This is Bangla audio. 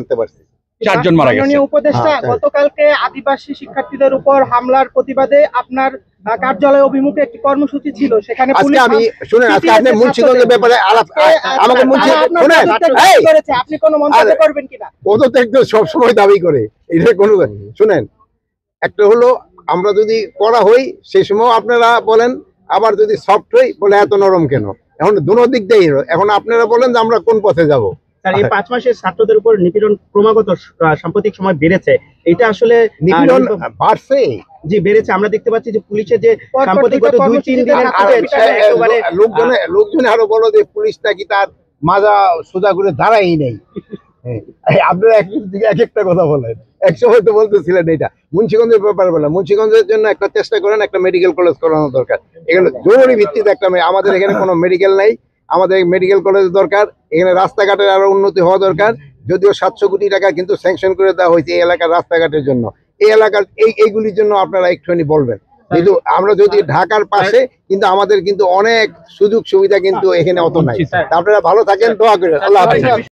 জানতে পারছি। 4 জন মারা গেছে। মাননীয় উপদেষ্টা, গতকালকে আদিবাসী শিক্ষার্থীদের উপর হামলার প্রতিবাদে আপনার কার্যালয় অভিমুখে একটি কর্মসূচি ছিল, সেখানে আজকে আমি শুনেন, আজকে আপনি মুন্সিগঞ্জের ব্যাপারে আমাকে করেছে, আপনি কোনো মন্তব্য করবেন কিনা? ও তো একটু সবসময় দাবি করে, এটা কোনো শুনেন, একটা হলো আমরা যদি করা হই সেই সময় আপনারা বলেন, আবার যদি সফট হই বলে এত নরম কেন। এখন দুনো দিক দিয়েই এখন আপনারা বলেন যে আমরা কোন পথে যাব। স্যার, এই 5 মাসে ছাত্রদের উপর নিপীড়ন ক্রমাগত সাম্প্রতিক সময় বেড়েছে, এটা আসলে নিপীড়ন বাড়ছে। জি, বেড়েছে। আমরা দেখতে পাচ্ছি যে পুলিশের যে সাম্প্রতিক গত 2-3 দিনের লোকজন আরো বলো যে পুলিশ নাকি তার মাজা সোজা করে দাঁড়াই নেই। আপনারা এক একটা কথা বলেন, একসময় তো বলতেছিলেন এটা মুন্সিগঞ্জের ব্যাপারে বলেন, মুন্সিগঞ্জের জন্য একটা চেষ্টা করেন, একটা মেডিকেল কলেজ করানো দরকার। এখানে জরুরি ভিত্তিতে একটা, আমাদের এখানে কোনো মেডিকেল নাই, আমাদের মেডিকেল কলেজ দরকার। এখানে রাস্তাঘাটের আরো উন্নতি হওয়া দরকার। যদিও 700 কোটি টাকা কিন্তু স্যাংশন করে দেওয়া হয়েছে এই এলাকার রাস্তাঘাটের জন্য। এই এলাকার এইগুলির জন্য আপনারা একটুখানি বলবেন। কিন্তু আমরা যদি ঢাকার পাশে, কিন্তু আমাদের কিন্তু অনেক সুযোগ সুবিধা কিন্তু এখানে অত নাই। আপনারা ভালো থাকেন, দোয়া করেন। আল্লাহ হাফেজ।